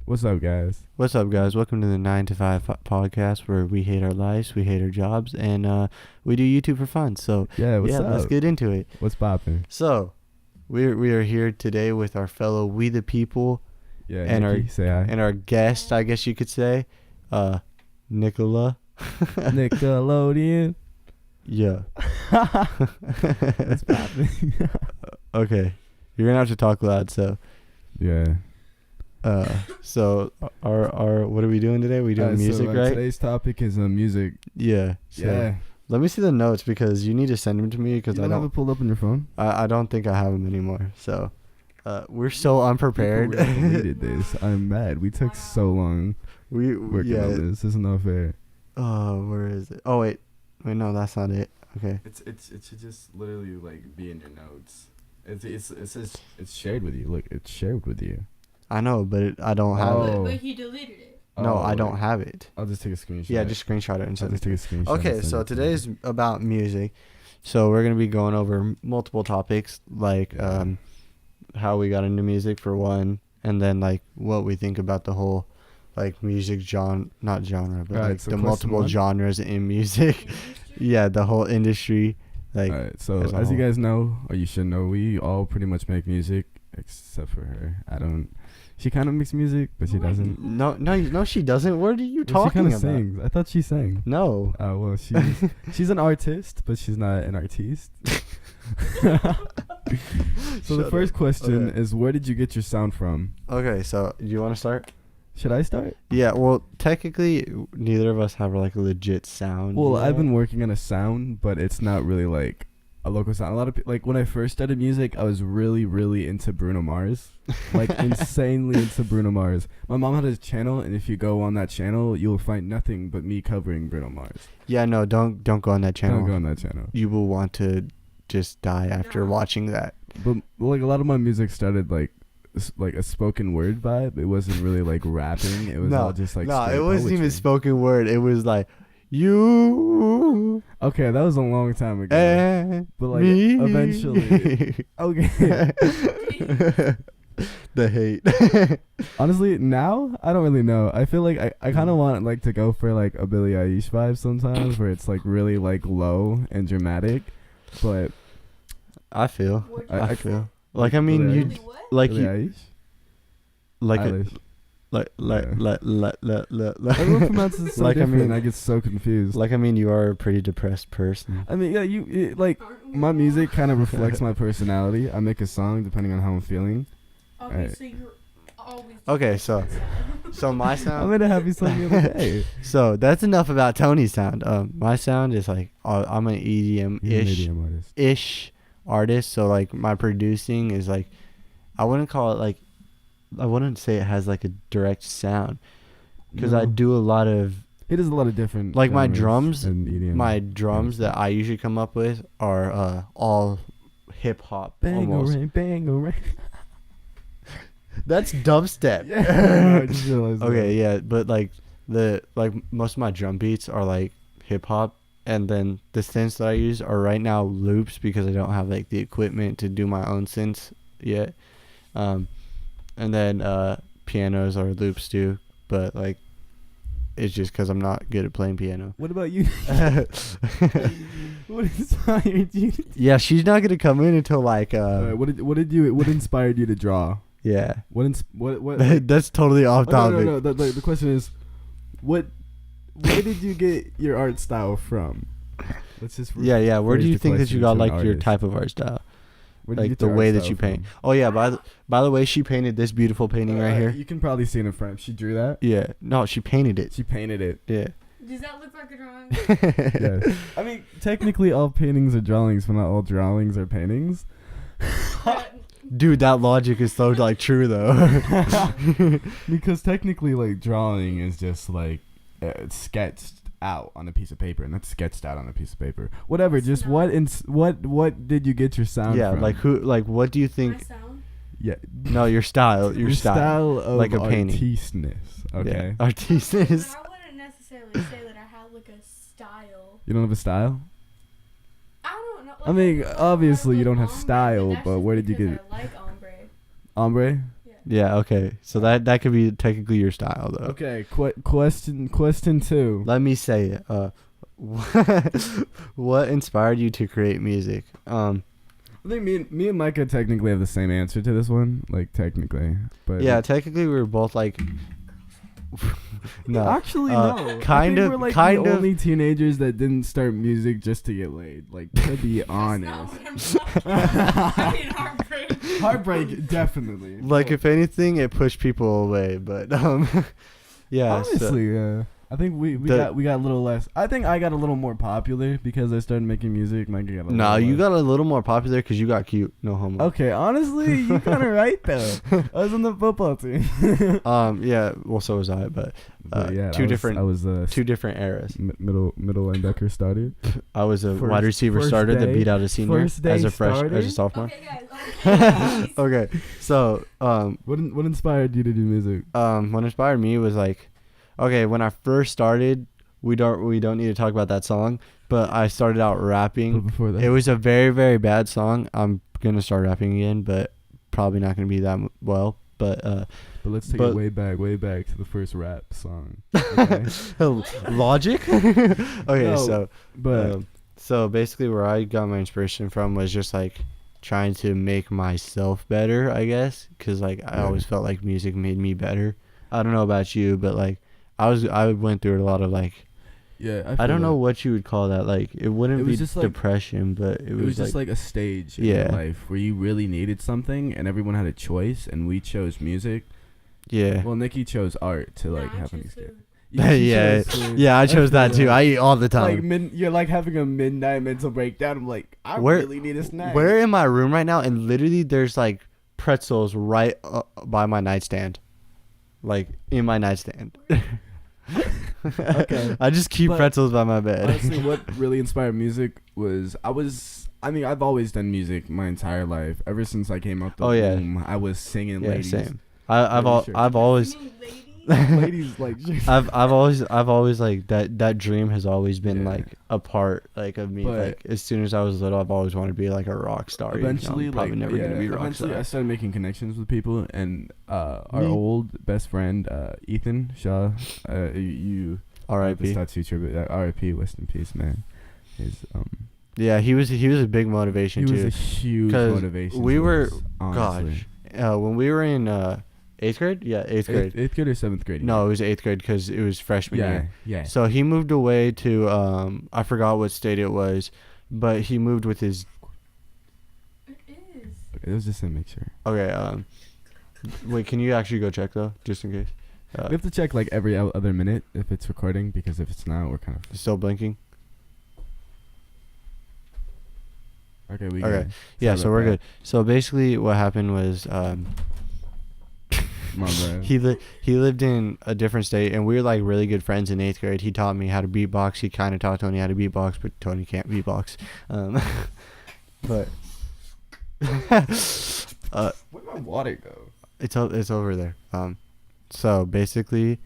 What's up, guys? What's up, guys? Welcome to the 9 to 5 podcast where we hate our lives, we hate our jobs, and we do YouTube for fun. So, Yeah, what's up? let's get into it. What's poppin'? So, we are here today with our fellow We the People Yeah, and Nikki, say hi. and our guest, I guess you could say, Nicola. Nickelodeon. Yeah. What's poppin'? Okay. You're gonna have to talk loud. So, Yeah. so our what are we doing today? We doing music, right? Today's topic is music. Yeah. So Yeah. let me see the notes because you need to send them to me because You I don't have don't. it pulled up on your phone? I don't think I have them anymore. So, we're so unprepared. People really deleted this. I'm mad. We took so long we working on this. This is not fair. Oh, where is it? Oh wait, no, that's not it. Okay. It should just literally like be in your notes. It says it's shared with you. Look, it's shared with you. I know, but I don't have it. Oh. But he deleted it. No, I don't wait. have it. I'll just take a screenshot. Yeah, just screenshot it and I'll send just it. take a screenshot. Okay, and send so it to you. today's about music. So we're gonna be going over multiple topics like Yeah. how we got into music for one, and then like what we think about the whole like music not genre, but Alright, like so the question multiple one. genres in music. Yeah, the whole industry. Like Alright, so as a as you whole. guys know, or you should know, we all pretty much make music except for her. I don't. She kind of makes music, but she doesn't. No, she doesn't. What are you Well, she talking kind of about? sings. I thought she sang. No. Oh well, she's an artist, but she's not an artiste. So the Shut first up. question Okay. is, where did you get your sound from? Okay, so do you want to start? Should I start? Yeah, well, technically, neither of us have like a legit sound. Well, I've yet. been working on a sound, but it's not really like a local sound. A lot of like when I first started music, I was really, really into Bruno Mars, like insanely into Bruno Mars. My mom had a channel, and if you go on that channel, you'll find nothing but me covering Bruno Mars. Yeah, no, don't go on that channel. Don't go on that channel. You will want to just die after No. watching that. But like a lot of my music started like like a spoken word vibe. It wasn't really like rapping. It was No, all just like no, straight it wasn't even poetry. spoken word. It was like you Okay, that was a long time ago. and But like me. eventually, okay. The hate. Honestly, now I don't really know. I feel like I kind of want like to go for like a Billie Eilish vibe sometimes, where it's like really like low and dramatic. But I feel. What'd I- I feel. Like I Billie mean, you Eilish. Really what? like Billie you Eilish, like a, Eilish. like Everyone pronounces it so Like, I different. mean- I get so confused. like I mean, you are a pretty depressed person. I mean, yeah, like Aren't we my all? music kind of reflects my personality. I make a song depending on how I'm feeling. Obviously, you're always. Okay, so my I sound. made a happy song the other day. So that's enough about Tony's sound. My sound is like I'm an EDM He's an ish EDM artist. artist. So like my producing is like, I wouldn't call it like, I wouldn't say it has like a direct sound, because I No. do a lot of He does a lot of different. like my genres drums. and EDM. My drums that I usually come up with are all hip hop. Almost. Bangarang. That's dubstep. Yeah. I just realized Okay, yeah, but like most of my drum beats are like hip hop, and then the synths that I use are right now loops because I don't have like the equipment to do my own synths yet. And then pianos are loops too, but like it's just because I'm not good at playing piano. What about you? What inspired you? Yeah, she's not gonna come in until like What inspired you to draw? yeah. What? That's totally off Oh, topic. no. The question is, where did you get your art style from? Let's just Yeah. Where do rephrase you the think that you question got to an like your artist. type of art style? Where did you Like get the your way art that style you paint. from? Oh yeah, by the way, she painted this beautiful painting right here. You can probably see it in front. She drew that. Yeah. No, she painted it. She painted it. Yeah. Does that look like a drawing? Yes. I mean, technically, all paintings are drawings, but not all drawings are paintings. Dude, that logic is so like true though. Because technically, like drawing is just like it's sketched out on a piece of paper, and that's sketched out on a piece of paper. Whatever. It's Just not. what did you get your sound Yeah, from? like what do you My think? sound? Yeah. No, your style. Your style. of like a painting. artistness. Okay. Yeah. Artisans. I wouldn't necessarily say that I have like a style. You don't have a style? I don't know. I mean, like, obviously you like don't have ombre, style, that's but just where did you because get it? I like ombre. Ombre? Yeah. Yeah, okay. So that could be technically your style though. Okay, question 2. Let me say it. What inspired you to create music? I think me and Micah technically have the same answer to this one, like technically. But Yeah, technically we were both like no. Actually, no. kind I think of- we're like kind the of- only teenagers that didn't start music just to get laid. Like, to be honest. I mean, heartbreak. Heartbreak, definitely. Like if anything it pushed people away, but yeah. so- Honestly, yeah. I think we The- got a little less. I think I got a little more popular because I started making music. Micah got a little No, you less. got a little more popular because you got cute. No homo. Okay, honestly, you kind of right though. I was on the football team. Yeah. Well, so was I, but But yeah, two I was, different- I was two different eras. middle linebacker starter. I was a First- wide receiver first starter that day- beat out a senior first day as a fresh starter? as a sophomore. Okay, guys. Okay, so What inspired you to do music? what inspired me was like, okay, when I first started, we don't need to talk about that song, but I started out But rapping. before that, It was a very very bad song. I'm gonna start rapping again, but probably not gonna be that well. But but let's take but- it way back to the first rap song. Okay? Logic. Okay, No, so But so basically where I got my inspiration from was just like trying to make myself better, I guess, because like I Yeah. always felt like music made me better. I don't know about you, but like I went through a lot of like yeah, I don't feel know that. what you would call that. Like it wouldn't It was be just, like- depression, but It was just like a stage in your Yeah. life where you really needed something, and everyone had a choice, and we chose music. yeah. Well, Nikki chose art to like Nah, I have an choose escape. food. Yeah, chose food. Yeah, I chose feel that too. I eat all the time. Like you're like having a midnight mental breakdown. I'm like, I Where- really need a snack. We're in my room right now, and literally there's like pretzels right by my nightstand, like in my nightstand. Okay. I just keep But pretzels by my bed. Honestly, what really inspired music was I mean, I've always done music my entire life. Ever since I came out the Oh, yeah. womb, I was singing Yeah, ladies. same. I've Lady always You mean lady? Ladies like I've always like that dream has always been Yeah. like a part like of me. But- Like as soon as I was little, I've always wanted to be like a rock star. even though eventually, I'm probably like never gonna be a rock eventually, I star. started making connections with people, and our Me? old best friend Ethan Shaw, you this R.I.P. tattoo tribute, R.I.P. Rest in peace, man. His Yeah, he was a big motivation he was too. a huge 'Cause motivation. we to were- us, honestly. When we were in 8th grade, yeah, 8th grade. Eighth grade or 7th grade? No, it was 8th grade because it was freshman Yeah, year. yeah. So he moved away to I forgot what state it was, but he moved with his It is. Okay, it was just to make sure. okay. Wait, can you actually go check though, just in case? We have to check like every other minute if it's recording, because if it's not, we're kind of Still blinking. okay. We Okay. good. Yeah, Sorry so about we're that. good. So basically, what happened was Come on, bro. he lived in a different state, and we were like really good friends in 8th grade. He taught me how to beatbox. He kind of taught Tony how to beatbox, but Tony can't beatbox. But Where'd my water go? it's over there. So basically,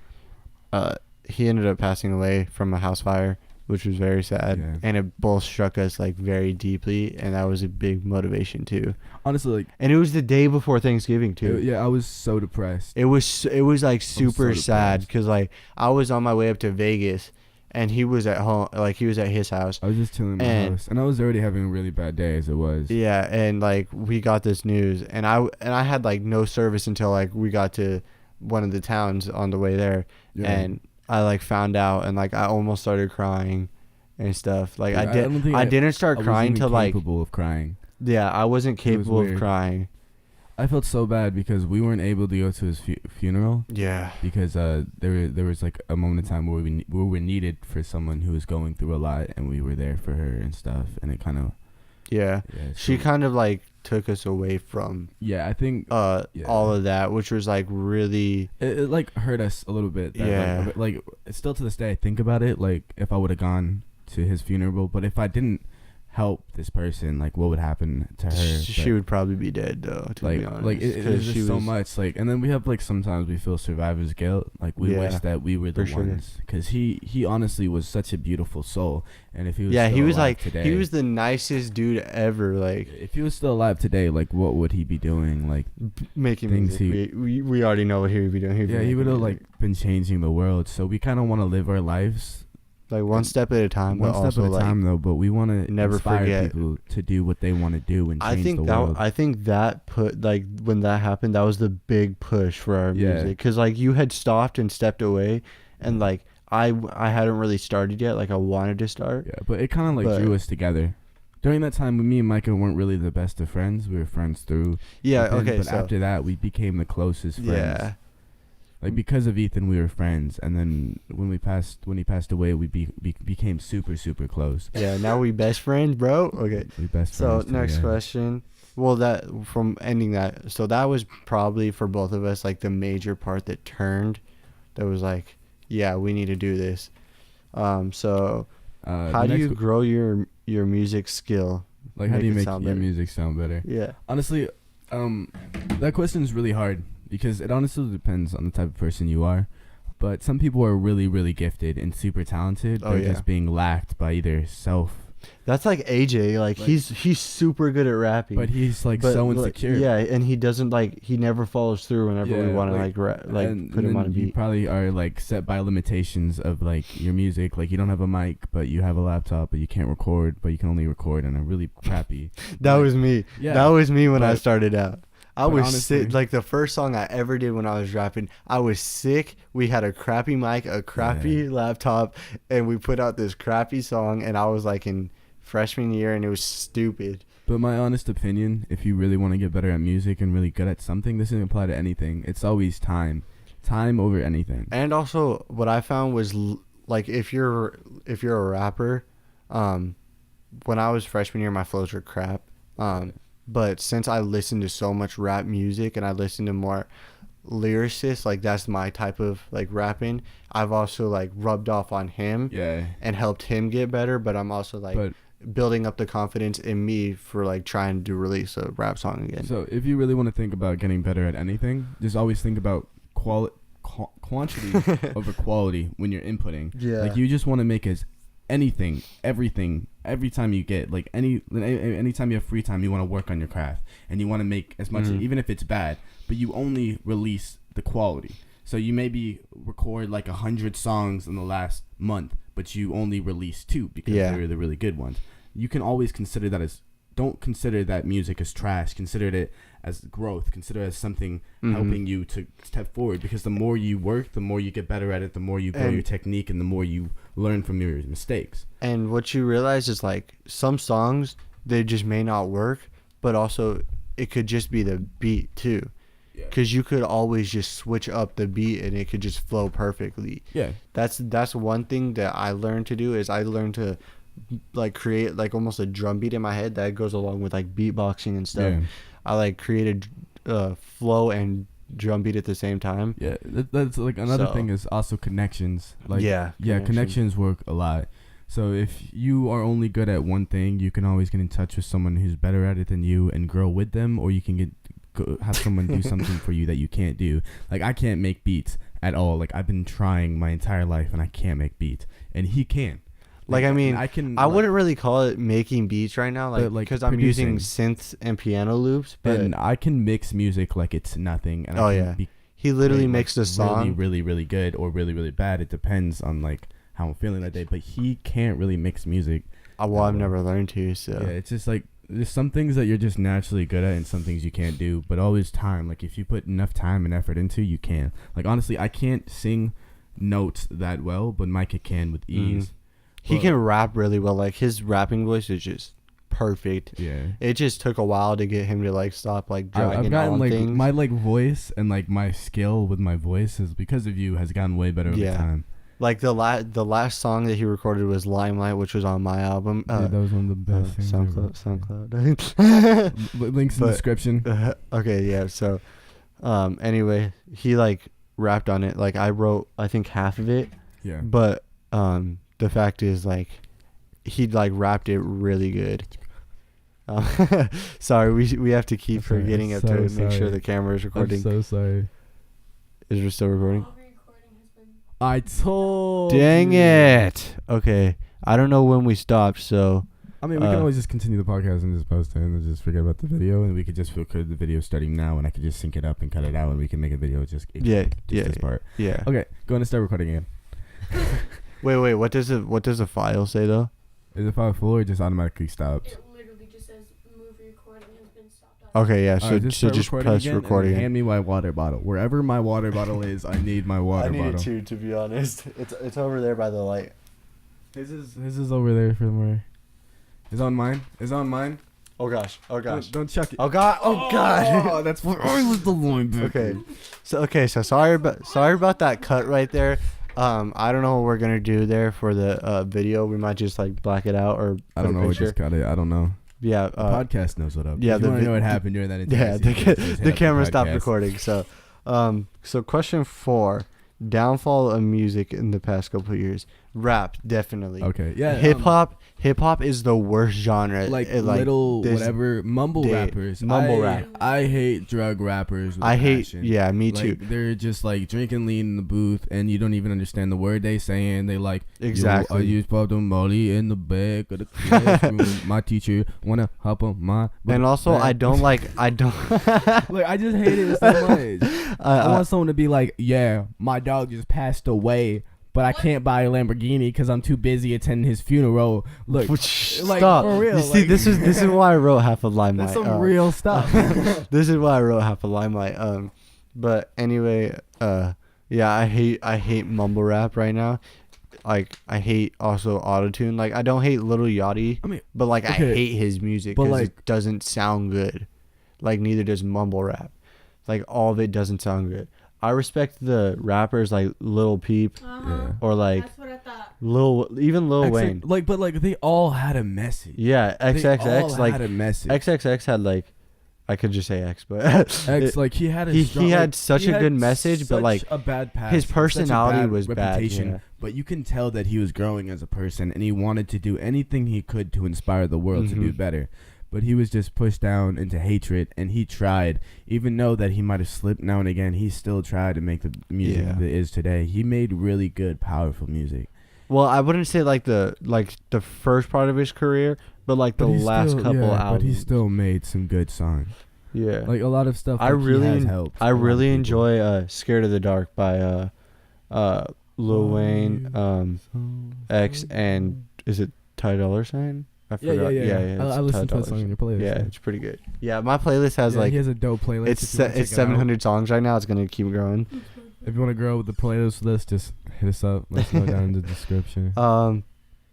he ended up passing away from a house fire, which was very sad, Yeah. and it both struck us like very deeply, and that was a big motivation too. Honestly, like And it was the day before Thanksgiving too. yeah, I was so depressed. It was like super so sad depressed. because like I was on my way up to Vegas, and he was at home, like he was at his house. I was just chilling in my And- house, and I was already having a really bad day as it was. Yeah, and like we got this news, and I had like no service until like we got to one of the towns on the way there, Yeah. and I like found out, and like I almost started crying and stuff. Like Yeah, I did, don't think I didn't start I crying wasn't till even like capable of crying. yeah, I wasn't was capable of weird. crying. I felt so bad because we weren't able to go to his funeral Yeah, because there was like a moment in time where we were needed for someone who was going through a lot, and we were there for her and stuff, and it kind of yeah. She kind of like took us away from I think Yeah. all of that, which was like really it like hurt us a little bit. That, Yeah. like still to this day I think about it, like if I would have gone to his funeral, but if I didn't help this person, like what would happen to her. She But, would probably be dead though, to like be honest. like it 'cause is she just so was- much, like, and then we have like sometimes we feel survivor's guilt, like we wish Yeah, that we were the for sure. ones, because he honestly was such a beautiful soul, and if he was Yeah, still he was alive like today, he was the nicest dude ever. Like if he was still alive today, like what would he be doing? Like making things music. We already know what he would be doing. He'd be yeah, he making would have music. like been changing the world. So we kind of want to live our lives like one step at a time, one but step also at a like time, though. But we want to never inspire forget. people to do what they want to do and change the world. I think that put like when that happened, that was the big push for our Yeah. music, because like you had stopped and stepped away, and like I hadn't really started yet. Like I wanted to start. Yeah, but it kind of like But- drew us together. During that time, me and Micah weren't really the best of friends. We were friends through. Yeah. Ethan, Okay. But So after that, we became the closest friends. yeah. Like because of Ethan, we were friends, and then when he passed away, we became super close. Yeah. Now we best friends, bro. Okay. We best So friends. too, next yeah. question. Well, that from ending that, so that was probably for both of us like the major part that turned. That was like, yeah, we need to do this. So how the do next you qu- grow your music skill? like? How do you it make sound your better? music sound better? Yeah. Honestly, that question is really hard because it honestly depends on the type of person you are. But some people are really gifted and super talented. Oh, They're yeah. just being lacked by either self. That's like AJ. Like Like- he's super good at rapping. But he's like But, so like, insecure. yeah, and he doesn't like he never follows through whenever we Yeah, want to like- like put and him on then a you beat. probably are like set by limitations of like your music. Like you don't have a mic, but you have a laptop, but you can't record, but you can only record on a really crappy. That like- was me. Yeah. That was me when I But- started out. I but was honestly- sick. Like the first song I ever did when I was rapping, I was sick. We had a crappy mic, a crappy laptop, and we put out this crappy song. And I was like in freshman year, and it was stupid. But my honest opinion, if you really want to get better at music and really good at something, this doesn't apply to anything. It's always time over anything. And also, what I found was like if you're a rapper, when I was freshman year, my flows were crap. But since I listened to so much rap music and I listened to more lyricists, like that's my type of like rapping, I've also like rubbed off on him Yeah. and helped him get better. But I'm also like But building up the confidence in me for like trying to release a rap song again. so if you really want to think about getting better at anything, just always think about quantity over quality when you're inputting. Yeah. Like you just want to make as everything every time you get like anytime you have free time, you want to work on your craft and you want to make as much, Mhm. even if it's bad, but you only release the quality. So you maybe record like 100 songs in the last month, but you only release 2 because Yeah. they're the really good ones. You can always consider that as, don't consider that music as trash. Consider it as growth. Consider it as something Mhm. helping you to step forward, because the more you work, the more you get better at it, the more you grow And- your technique, and the more you learn from your mistakes. And what you realize is like some songs, they just may not work, but also it could just be the beat too. Yeah. Because you could always just switch up the beat and it could just flow perfectly. Yeah. That's one thing that I learned to do is I learned to like create like almost a drum beat in my head that goes along with like beatboxing and stuff. Yeah. I like created flow and drum beat at the same time. Yeah. That's like another So- thing is also connections. Like Yeah, connections work a lot. So if you are only good at one thing, you can always get in touch with someone who's better at it than you and grow with them, or you can have someone do something for you that you can't do. Like I can't make beats at all. Like I've been trying my entire life and I can't make beats, and he can. Like, I mean, I can. I wouldn't really call it making beats right now, like But, like, because I'm using producing. synths and piano loops. But and I can mix music like it's nothing. And Oh, I can yeah. be he literally like, makes the song. really good or really bad. It depends on like how I'm feeling that day. But he can't really mix music. Well, I've never learned to. So Yeah, it's just like there's some things that you're just naturally good at and some things you can't do. But always time. Like if you put enough time and effort into, you can. Like honestly, I can't sing notes that well, but Micah can with ease. he But- can rap really well. Like his rapping voice is just perfect. Yeah. It just took a while to get him to like stop like I've dragging gotten on like things. my like voice and like my skill with my voice is because of you has gotten way better over Yeah. time. Like the last song that he recorded was Limelight, which was on my album. Dude, that was one of the best things ever. SoundCloud. Links in But- the description. Okay, yeah. So, anyway, he like rapped on it. Like I wrote, I think half of it. Yeah. But the fact is, like, he like rapped it really good. Sorry, we have to keep That's all right. forgetting I'm to so make sure sorry. the camera is recording. I'm so sorry. Is it still recording? All the recording has been. I told Dang you. it. Okay. I don't know when we stopped, so I mean, we can always just continue the podcast and just post it and just forget about the video, and we could just record the video starting now, and I could just sync it up and cut it out, and we can make a video just this part. yeah. Okay, go on and start recording again. Wait. What does the file say though? Is it file full or just automatically stops? It literally just says movie recording has been stopped. Okay, yeah. So Alright, just start press again, and then recording. hand me my water bottle. Wherever my water bottle is, I need my water bottle. to be honest. It's over there by the light. His is over there somewhere. Is on mine? Is on mine? Oh gosh. Don't chuck it. Oh god. Oh god. Oh, that's what I was the line. Okay. So sorry about that cut right there. I don't know what we're gonna do there for the video. We might just like black it out or I don't put a know. We picture. just got it. I don't know. Yeah. The podcast knows what up. yeah, If the you want to vi- know what happened during that Yeah. entire sequence, just hit The up camera stopped podcast. recording. So question 4: downfall of music in the past couple of years. Rap, definitely. Okay. Yeah. Hip hop is the worst genre. Like It, little this whatever mumble day- rappers. mumble I- rap. I hate drug rappers. With I hate. passion. Yeah, me Like, too. they're just like drinking lean in the booth, and you don't even understand the word they saying. They like Exactly. I use pop the molly in the back of the classroom. My teacher wanna hop on my. And also, I don't. Like I just hate it so much. I want someone to be like, yeah, my dog just passed away, but I can't buy a Lamborghini because I'm too busy attending his funeral. Look, like, Stop. for real, You see, like- this is why I wrote Half a Limelight. that's some real stuff. This is why I wrote Half a Limelight. But anyway, yeah, I hate mumble rap right now. Like, I hate also autotune. Like, I don't hate Lil Yachty, I mean, but like I okay, hate his music but, because like- it doesn't sound good. Like, neither does mumble rap. Like, all of it doesn't sound good. I respect the rappers like Lil Peep Uh-huh. or like That's what I thought. Lil Wayne. But they all had a message. Yeah, They XXX all like had a message. XXX had like, I could just say X, but X, like he had a he strong, had like, such he a had good message, but such like a bad past, his such a personality bad was bad, reputation. yeah. But you can tell that he was growing as a person, and he wanted to do anything he could to inspire the world to do Mhm. better. But he was just pushed down into hatred, and he tried, even though that he might have slipped now and again. He still tried to make the music Yeah. that is today. He made really good, powerful music. Well, I wouldn't say like the first part of his career, but like the But he last still- couple yeah, albums. But he still made some good songs. yeah. Like a lot of stuff. I like, he really has en- helped I a lot of really people. enjoy "Scared of the Dark" by Lil Wayne, X, and is it Ty Dolla $ign? I Yeah, forgot. yeah. it's I Ty listened to Dolla that song in $ign. your playlist. Yeah, it's pretty good. Yeah, my playlist has like he has a dope playlist. it's if you wanna check it's it out. 700 songs right now. It's gonna keep growing. If you want to grow with the playlist list, just hit us up. Let us know down in the description.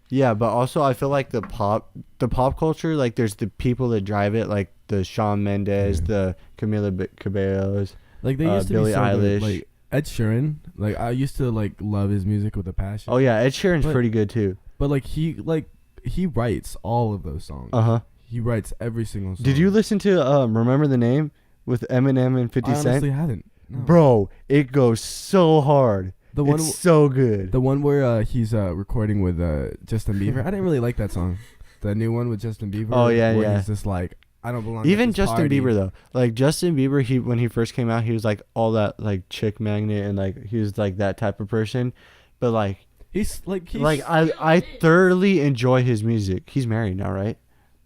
Yeah, but also I feel like the pop culture, like there's the people that drive it, like the Shawn Mendes, Yeah. the Camila Cabellos. Like they used to Billie be so Eilish. good. Like Ed Sheeran. Like I used to like love his music with a passion. Oh yeah, Ed Sheeran's But- pretty good too. But like he writes all of those songs. Uh huh. He writes every single song. Did you listen to Remember the Name with Eminem and 50 I honestly Cent? haven't. No. Bro, it goes so hard. the one It's so good. the one where he's recording with Justin Bieber. I didn't really like that song. The new one with Justin Bieber. Oh, yeah, where yeah. He's just like I don't belong. Even at this Justin party. Bieber though, like Justin Bieber, when he first came out, he was like all that like chick magnet and like he was like that type of person, but like He's I thoroughly enjoy his music. He's married now, right?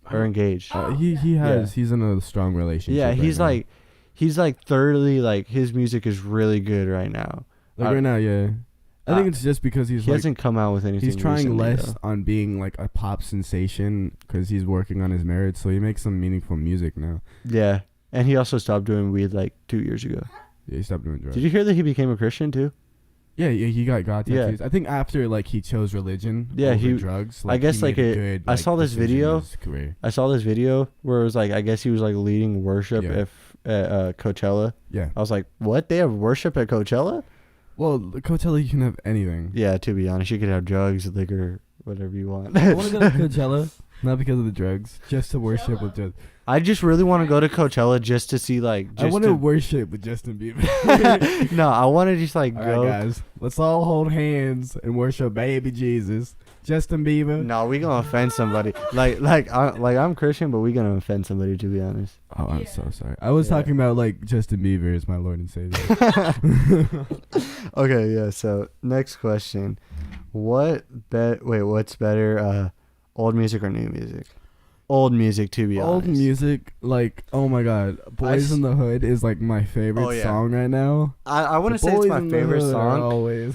Or engaged? he's in a strong relationship. Yeah, right he's now. like thoroughly like his music is really good right now. Like right now, yeah. I think it's just because He he's like hasn't come out with anything. he's trying recently, less though. on being like a pop sensation because he's working on his marriage, so he makes some meaningful music now. Yeah, and he also stopped doing weed like 2 years ago. Yeah, he stopped doing drugs. Did you hear that he became a Christian too? Yeah, he got God Yeah. tattoos. I think after like he chose religion Yeah, over he- drugs. I guess, he like, made a it- good, I saw this decision in video. his career. I saw this video where it was like I guess he was like leading worship Yeah. at Coachella. Yeah. I was like, what? They have worship at Coachella? Well, the Coachella you can have anything. Yeah, to be honest, you could have drugs, liquor, whatever you want. I want to go to Coachella, not because of the drugs, just to worship with just. I just really want to go to Coachella just to see like. I Just want to worship with Justin Bieber. no, I want to just like All go. right, guys, let's all hold hands and worship baby Jesus. Justin Bieber. No, we gonna offend somebody. I'm Christian, but we gonna offend somebody, to be honest. Oh, I'm Yeah. so sorry. I was Yeah. talking about like Justin Bieber is my Lord and Savior. Okay, yeah. So next question, what's better, old music or new music? Old music, to be Old honest. music, like, oh my God, Boys in the Hood is like my favorite Oh, yeah. song right now. I want to say it's Boys my in the favorite Hood are song. Always.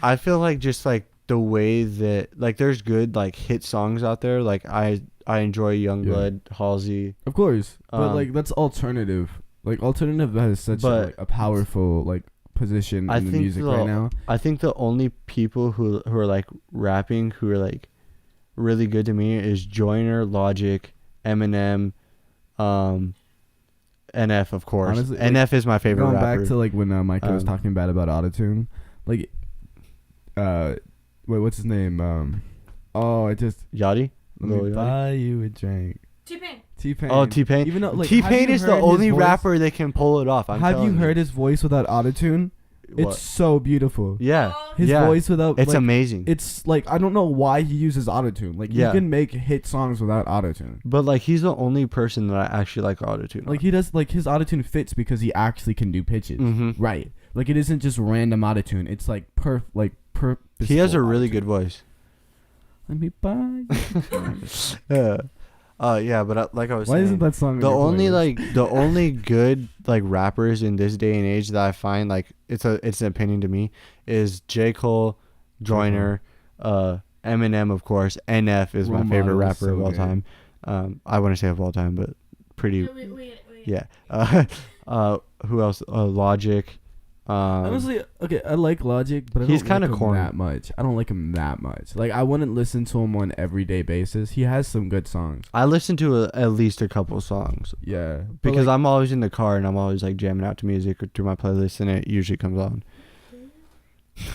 I feel like just like the way that like there's good like hit songs out there. Like I enjoy Youngblood, Halsey. Of course, but Um, like that's alternative. Like alternative has such But- like, a powerful like position I in the think music the- right now. I think the only people who are like rapping who are like really good to me is Joyner, Logic, Eminem, NF, of course. Honestly, like, NF is my favorite Going rapper. back to like when Micah was Um, talking bad about autotune, like, wait, what's his name? I just Yachty? let Lil me Yachty? buy you a drink. T-Pain. T-Pain. Oh, T-Pain. Even though, like, T-Pain is the only rapper. rapper that can pull it off. I'm Have you telling heard his voice without autotune? What? It's so beautiful. Yeah, Oh, His yeah. voice without it's like, amazing. It's like I don't know why he uses autotune. Like Yeah. you can make hit songs without autotune. But like he's the only person that I actually like autotune. Like he does like his autotune fits because he actually can do pitches. Mm-hmm. Right. Like it isn't just random autotune. It's like purposeful. He has a really autotune. good voice. Let me buy. Yeah, but like I was Why saying, isn't that song? the on your only playlist? the only good like rappers in this day and age that I find like it's an opinion to me is J. Cole, Joyner, Eminem, of course. NF is my Role favorite Model is rapper so of all good. time. I want to say of all time, but pretty. Wait. Yeah. Who else? Logic. Honestly, okay, I like Logic, but I He's don't kinda like him corny. that much. I don't like him that much. Like I wouldn't listen to him on an everyday basis. He has some good songs. I listen to at least a couple songs Yeah, but, because like, I'm always in the car and I'm always like jamming out to music or through my playlist, and it usually comes on.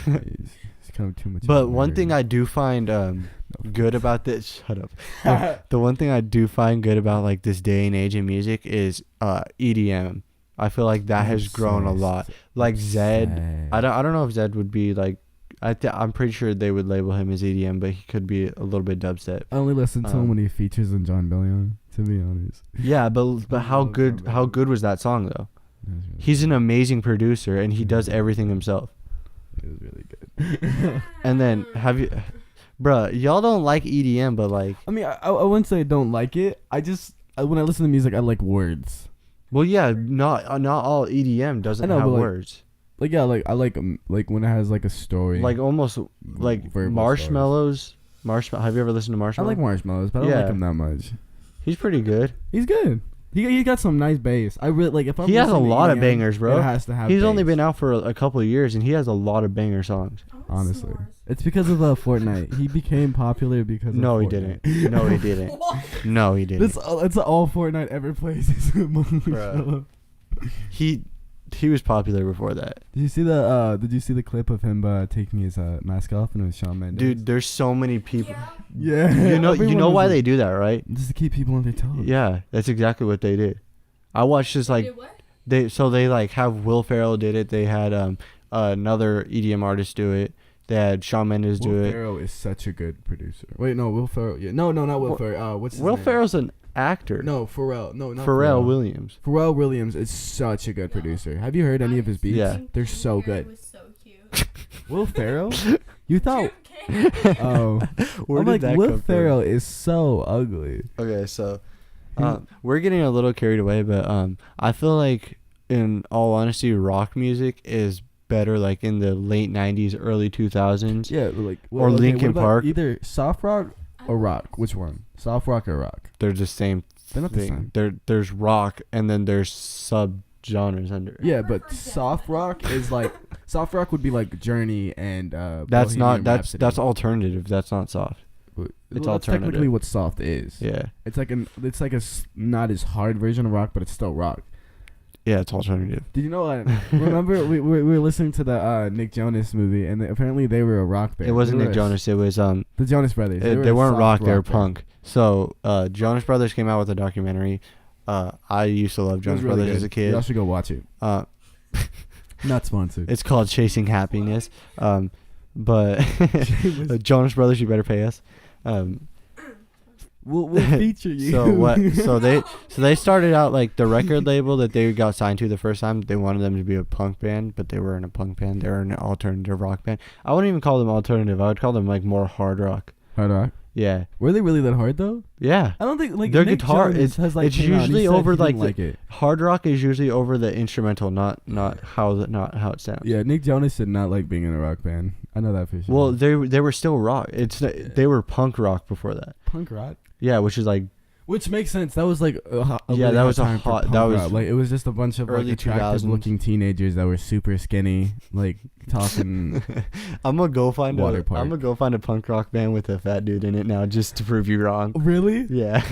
it's kind of too much. But one thing I do find good about this shut up. The one thing I do find good about like this day and age in music is EDM. I feel like that has grown a lot. Like Zed, I don't know if Zed would be like I'm pretty sure they would label him as EDM, but he could be a little bit dubstep. I only listen to him Um, when he features in John Bellion. To be honest, Yeah, but how love good John how Bellion. good was that song though? It was really, He's an amazing producer and he does everything himself. it was really good. And then have you, bruh, y'all don't like EDM, but like, I mean, I wouldn't say I don't like it. I just when I listen to music, I like words. well, yeah, not all EDM doesn't I know, have but, like, words. Like yeah, like I like when it has like a story. Like almost like verbal Marshmallows. Have you ever listened to I Marshmallows? like Marshmallows, but I don't Yeah. like him that much. He's pretty good. He's good. He got some nice bass. I really like if I'm He has a listening to lot of EDM, bangers, bro. It has to have. He's only bass. been out for a couple of years and he has a lot of banger songs. Honestly, it's because of Fortnite. He became popular because. No, of he Fortnite. didn't. No, he didn't. No, he didn't. That's all Fortnite ever plays. Is Bruh. He was popular before that. Did you see the clip of him taking his mask off and it was Shawn Mendes? Dude, there's so many people. Yeah. Yeah. You know Everyone why was they do that, right? just to keep people on their toes. Yeah, that's exactly what they did. I watched this like Wait, what? they like have Will Ferrell did it. They had another EDM artist do it. They had Shawn Mendes do Will it. Ferrell is such a good producer. Wait, no, Will Ferrell. Yeah, no, not Will Will- Ferrell. What's his Will name? Ferrell's an actor. No, Pharrell. No, not Pharrell Williams. Pharrell Williams is such a good producer. Have you heard any of his beats? Yeah. They're so good. Was so cute. Will Ferrell? You thought? Drew Carey. Oh, Where I'm did like that Will come Ferrell is so ugly. from? Okay, so we're getting a little carried away, but I feel like in all honesty, rock music is better like in the late 90s, early 2000s. Yeah, but like Or what Linkin about Park. Either soft rock or rock. Which one? Soft rock or rock? They're the same They're not the thing. same. There's rock and then there's sub genres under it. Yeah, prefer but Death soft Metal. rock is like soft rock would be like Journey and That's not Bohemian that's Rhapsody. alternative. That's not soft. Well, it's that's technically alternative. what soft is. Yeah. It's like not as hard version of rock, but it's still rock. Yeah, it's alternative. Did you know? Remember we were listening to the Nick Jonas movie, and apparently they were a rock band. It wasn't They Nick were Jonas. It was the Jonas Brothers. they a weren't soft rock. They were band. punk. So Jonas Brothers came out with a documentary. I used to love It was Jonas really Brothers good. as a kid. Y'all should go watch it. Not sponsored. It's called Chasing Happiness. but was- Jonas Brothers, you better pay us. We'll feature you. So what? So they started out like the record label that they got signed to the first time. They wanted them to be a punk band, but they weren't a punk band. They were an alternative rock band. I wouldn't even call them alternative. I would call them like more hard rock. Hard rock. Yeah, Were they really that hard though? yeah. I don't think like Their Nick guitar Jonas is- has, like, it's came out and he usually said over, he didn't like, it. Hard rock is usually over the instrumental, not how it sounds. Yeah, Nick Jonas did not like being in a rock band. I know that for sure. Well, they were still rock. They were punk rock before that. punk rock, Yeah, which is like which makes sense. That was like a Yeah, really that hot was a time for hot- punk that was rock. Like it was just a bunch of like early attractive 2000s. looking teenagers that were super skinny, like talking. I'm gonna go find Water park. I'm gonna go find a punk rock band with a fat dude in it now, just to prove you wrong. Really? Yeah.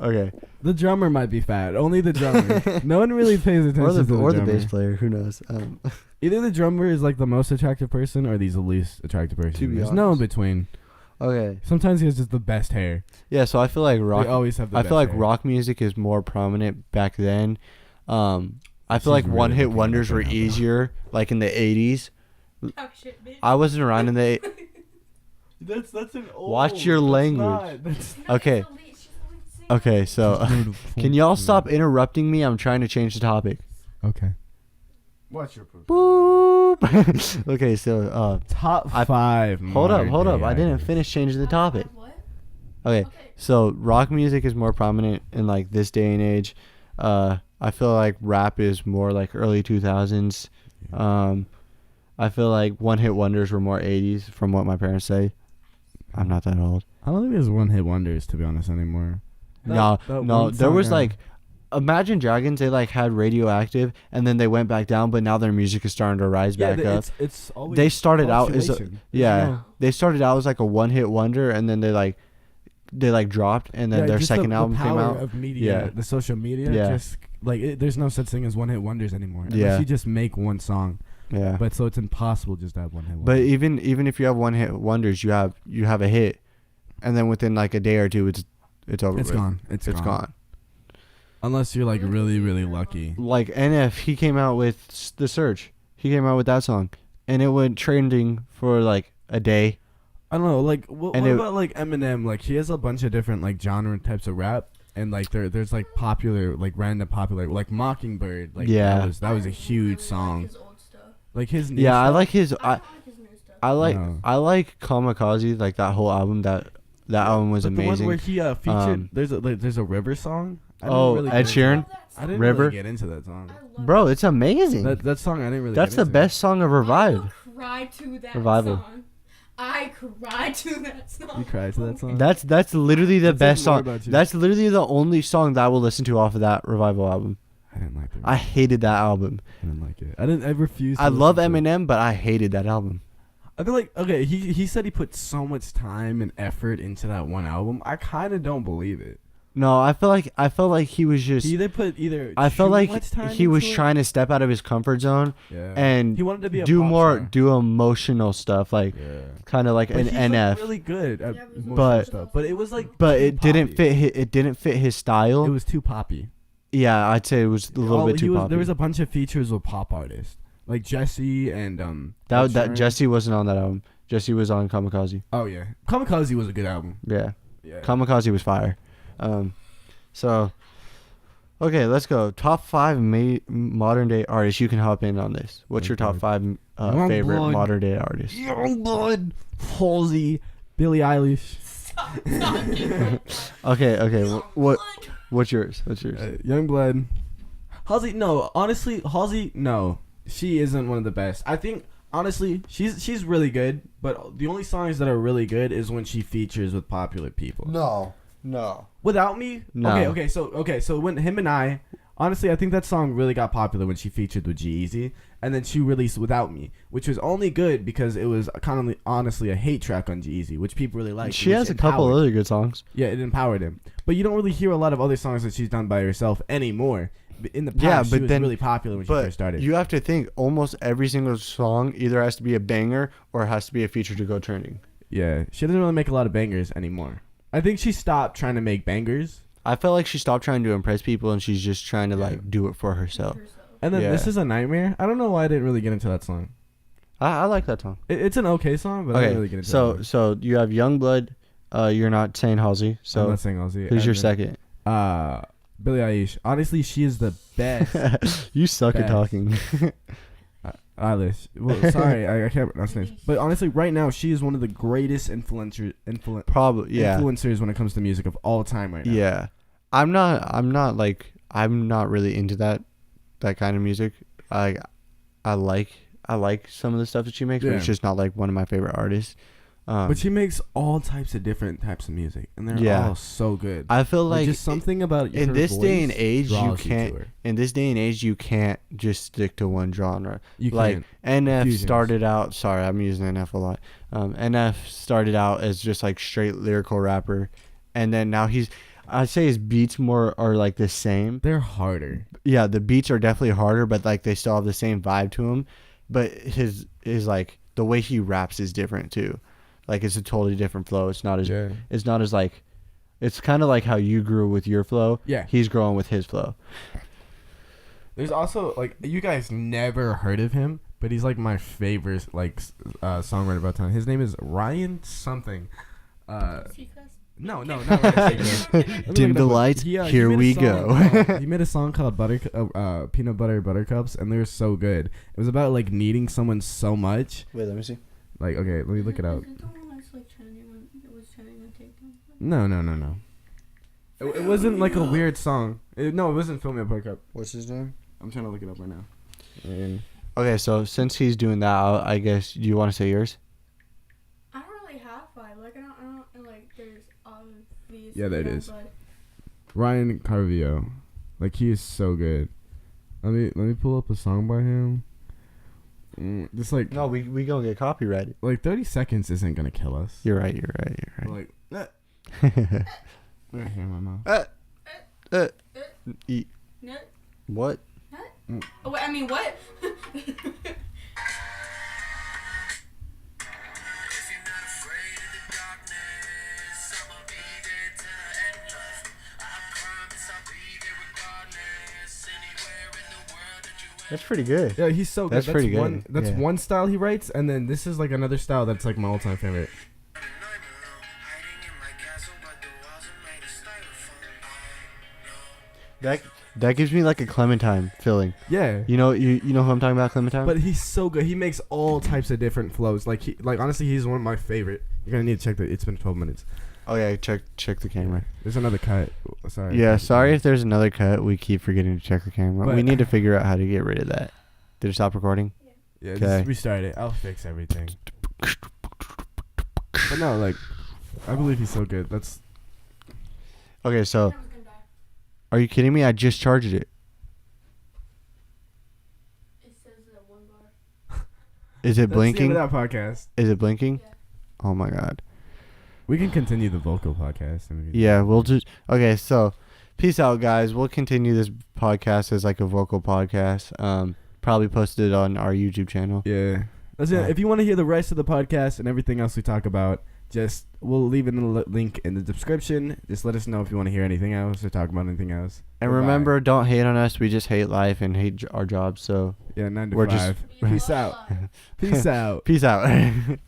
Okay. The drummer might be fat. Only the drummer. No one really pays attention Or to the the drummer. bass player. Who knows? Either the drummer is like the most attractive person, or he's the least attractive person. To be There's no in honest. between. Okay. Sometimes he has just the best hair. Yeah. So I feel like They rock. always have the I best feel like hair. rock music is more prominent back then. I She's feel like really one-hit looking it wonders up were right now, though. easier, like in the '80s. Talk shit, bitch. I wasn't around in the. That's an old. Watch your that's language. not- that's No, Okay. it's the lead- she's the lead singer. Okay, so can y'all stop interrupting me? I'm trying to change the topic. Okay. Watch your poop. Boop. Okay, so Top I- 5. hold up. modern-day I didn't artists. finish changing the topic. What? Okay, Okay. so rock music is more prominent in like this day and age. I feel like rap is more like early 2000s. I feel like one-hit wonders were more 80s, from what my parents say. I'm not that old. I don't think there's one-hit wonders, to be honest, anymore. No, that no, one there song, was yeah. like, Imagine Dragons. They like had Radioactive, and then they went back down, but now their music is starting to rise back up. It's always They started out as a, fluctuation. yeah, No. they started out as like a one-hit wonder, and then they dropped, and then Yeah, their just second the album came power out. of media, Yeah. the social media. Yeah. Just like there's no such thing as one-hit wonders anymore. Yeah. Unless you just make one song. Yeah, But so it's impossible just to have one-hit wonder. but even if you have one-hit wonders, you have a hit, and then within like a day or two, it's over. it's with. gone. It's gone. Unless you're like really, really lucky. Like NF, he came out with The Surge. He came out with that song, and it went trending for like a day. I don't know, like what And it- about like Eminem? Like he has a bunch of different like genre types of rap, and like there's like popular, like random popular, like Mockingbird. Like Yeah. that was a I huge really song. Like his old stuff. Like his new Yeah, I stuff- like his. I don't like his new stuff. No. I like Kamikaze. Like that whole album. That album was but amazing. The one where he featured Um, there's a River song. I didn't Oh, really Ed get into Sheeran? Love that I song. didn't River? really get into that song. I love Bro, that it's amazing. That song I didn't really. That's get the into. best song of Revive. I cried to that Revival. song. I cried to that song. You cried to that song? That's literally the That says best more song. about you. That's literally the only song that I will listen to off of that Revival album. I didn't like it. I hated that album. I didn't like it. I refused. I love Eminem, but I hated that album. I feel like okay. He said he put so much time and effort into that one album. I kind of don't believe it. No, I felt like he was just. He either put either. I felt too like much time he was into it- trying to step out of his comfort zone Yeah. and he wanted to be a do pop more, star. do emotional stuff, like Yeah. kind of like But an he's NF. like really good at Yeah, emotional but- stuff. But it was like. But too it didn't poppy. fit. It didn't fit his style. It was too poppy. Yeah, I'd say it was a little bit too poppy. There was a bunch of features with pop artists like Jesse and that Ed Sheeran. Jesse wasn't on that album. Jesse was on Kamikaze. Oh yeah, Kamikaze was a good album. Yeah, Yeah. Kamikaze was fire. So, okay, let's go. Top 5 modern day artists. You can hop in on this. What's your top 5 favorite Youngblood. modern day artists? Youngblood, Halsey, Billie Eilish. Stop talking. Okay. What's yours? Youngblood. Halsey, no. Honestly, Halsey, no. She isn't one of the best. I think honestly, she's really good, but the only songs that are really good is when she features with popular people. No. Without Me? No. Okay, so when him and I, honestly, I think that song really got popular when she featured with G-Eazy, and then she released Without Me, which was only good because it was kind of honestly a hate track on G-Eazy, which people really liked. She which has a couple empowered- other good songs. Yeah, it empowered him. But you don't really hear a lot of other songs that she's done by herself anymore. In the past, Yeah, she but was then- really popular when she But first started. you have to think almost every single song either has to be a banger or it has to be a feature to go trending. Yeah, she doesn't really make a lot of bangers anymore. I think she stopped trying to make bangers. I felt like she stopped trying to impress people and she's just trying to Yeah. like do it for herself. And then Yeah. This Is a Nightmare. I don't know why I didn't really get into that song. I like that song. It's an okay song, but I don't Okay, really get into so it. so you have Youngblood. You're not saying Halsey. I'm So not saying Ozzy. who's And your then, second? Billie Eilish. Honestly, she is the best. You suck at Best. talking. Eilish. Well, sorry, I can't pronounce names. But honestly, right now, she is one of the greatest influencers when it comes to music of all time right now. Yeah. I'm not really into that kind of music. I like some of the stuff that she makes, but it's Yeah. just not like one of my favorite artists. But she makes all types of different types of music, and they're Yeah. all so good. I feel Like, like just something about in her this day and voice age, you draws to can't. her. In this day and age, you can't just stick to one genre. You Like can't. NF Fusions. started out. Sorry, I'm using NF a lot. NF started out as just like straight lyrical rapper, and then now I'd say his beats more are like the same. They're harder. Yeah, the beats are definitely harder, but like they still have the same vibe to him. But his like the way he raps is different too. Like it's a totally different flow. It's not as like it's kind of like how you grew with your flow. Yeah. He's growing with his flow. There's also like you guys never heard of him, but he's like my favorite songwriter about time. His name is Ryan something. Seacrest? No, not Ryan. Seacrest. Let me Dim look it the up. lights. He Here made a we song go. called- he made a song called Peanut Butter Buttercups, and they were so good. It was about like needing someone so much. Wait, let me see. Like, okay, let me look it up. Is it the one that's like trending when it was trending on TikTok? No. It wasn't like a weird song. No, it wasn't Fill Me Up Buttercup. What's his name? I'm trying to look it up right now. And Okay, so since he's doing that, I guess you want to say yours? I don't really have five. Like I don't like. There's obvious. Yeah, there it is. Ryan Carvio, like he is so good. Let me pull up a song by him. Just like No, we gonna get copyrighted. like 30 seconds isn't gonna kill us. You're right. Like right here, my mouth. No. What? Oh, wait, I mean, what? That's pretty good. Yeah, he's so good. That's pretty good. That's Yeah. one style he writes, and then this is like another style that's like my all-time favorite. That gives me like a Clementine feeling. Yeah. You know who I'm talking about, Clementine? But he's so good. He makes all types of different flows. Like honestly, he's one of my favorite. You're gonna need to check that. It's been 12 minutes. Oh yeah, check the camera. There's another cut. Sorry. Yeah, sorry if there's another cut. We keep forgetting to check the camera. But- We need to figure out how to get rid of that. Did it stop recording? Yeah, Okay. just restart it. I'll fix everything. But no, like, I believe he's so good. That's Okay, so are you kidding me? I just charged it. It says that one bar. Is it that's blinking? the end of that podcast. Is it blinking? Yeah. Oh my god. We can continue the vocal podcast. Yeah, we'll just okay. So, peace out, guys. We'll continue this podcast as like a vocal podcast. Probably posted on our YouTube channel. Yeah. That's it. If you want to hear the rest of the podcast and everything else we talk about, we'll leave it in the link in the description. Just let us know if you want to hear anything else or talk about anything else. And Goodbye. remember, don't hate on us. We just hate life and hate our jobs. So Yeah, 9 to we're 5. just- Peace out. Peace out. peace out.